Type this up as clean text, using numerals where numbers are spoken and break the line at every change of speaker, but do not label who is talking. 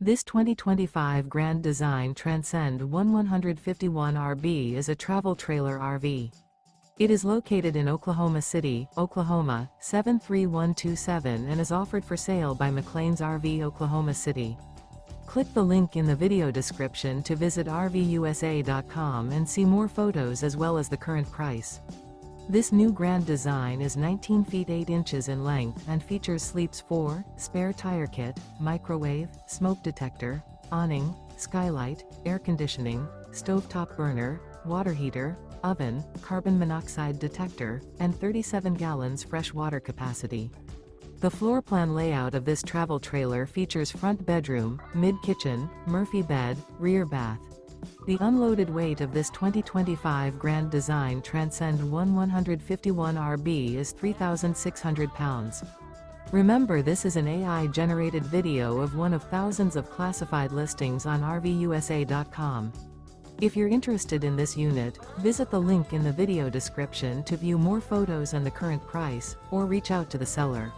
This 2025 Grand Design Transcend One 151RB is a travel trailer RV. It is located in Oklahoma City, Oklahoma, 73127 and is offered for sale by McClain's RV Oklahoma City. Click the link in the video description to visit RVUSA.com and see more photos as well as the current price. This new Grand Design is 19 feet 8 inches in length and features sleeps 4, spare tire kit, microwave, smoke detector, awning, skylight, air conditioning, stovetop burner, water heater, oven, carbon monoxide detector, and 37 gallons fresh water capacity. The floor plan layout of this travel trailer features front bedroom, mid-kitchen, Murphy bed, rear bath. The unloaded weight of this 2025 Grand Design Transcend One 151RB is 3,600 pounds. Remember, this is an AI-generated video of one of thousands of classified listings on RVUSA.com. If you're interested in this unit, visit the link in the video description to view more photos and the current price, or reach out to the seller.